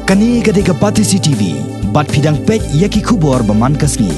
Kani gadega Batisi TV, bat pidang pet yaki kubor baman kasngi.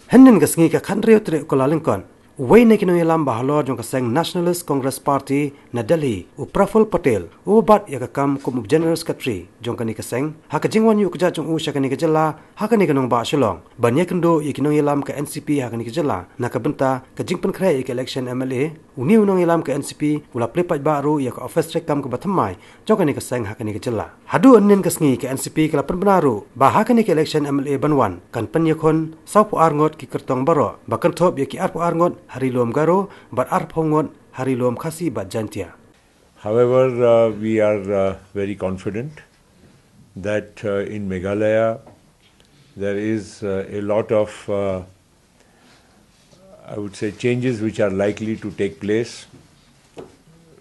Henden kasngi ka khandreo tre kolalingkon. Wai ne kino yalam bahalor jong kaseng Nationalist Congress Party na Delhi u Praful Patel u bat ya kam kum General Secretary jong kani kaseng ha ka jingwan yu kja jong u shakani ka jala ha kani kanong ba shilong ban ya kendo ya kino yalam ka NCP ha kani ka jala na ka benta ka jingpan khrai ka election MLA uni unong yalam ka NCP ula plepat baru ya ka office trek kam ka bathamai jong kani kaseng ha kani ka jala hadu annen kasngi ka NCP ka lapan benaru ba ha kani ka election MLA banwan kan Pynïakhun saupu Ngut ki Kyrtong baro bakan thop ya ki arpu Ngut Harilom garo, but arphongot harilom khasi bat jantia. However, we are very confident that in Meghalaya there is a lot of, I would say, changes which are likely to take place.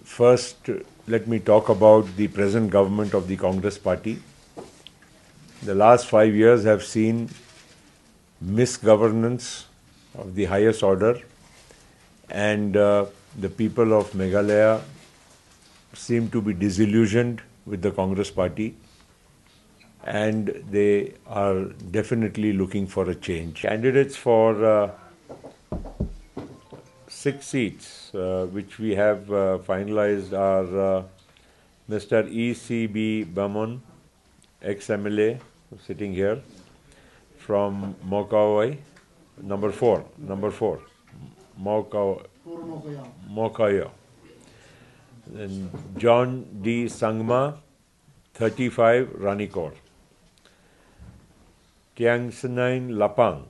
First, let me talk about the present government of the Congress Party. The last 5 years have seen misgovernance of the highest order. And the people of Meghalaya seem to be disillusioned with the Congress Party, and they are definitely looking for a change. Candidates for 6 seats, which we have finalized, are Mr. E.C.B. Bamon, ex-MLA, sitting here, from Mokawai, number 4. Mokaya. And John D. Sangma, 35, Ranikor. Kiangsanine Lapang,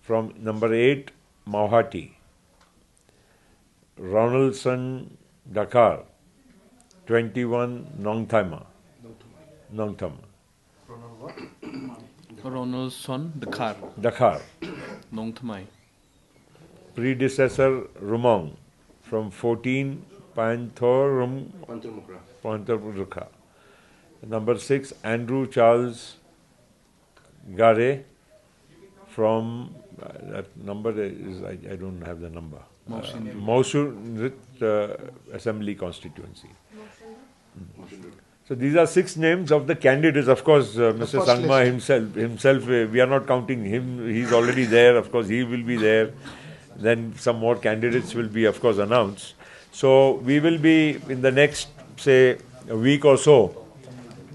from number 8, Mauhati. Ronaldson Dakar, 21, Nongtama. Ronaldson Dakar. Nongthamai. Predecessor Rumong, from 14, Panthorum Pantarmukra. Number 6, Andrew Charles Gare, from that number is I don't have the number. Mosul Assembly constituency. So these are 6 names of the candidates. Of course, Mr. Sangma himself, we are not counting him. He's already there. Of course, he will be there. Then some more candidates will be, of course, announced. So we will be, in the next, say, a week or so,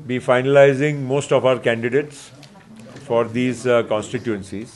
be finalizing most of our candidates for these constituencies.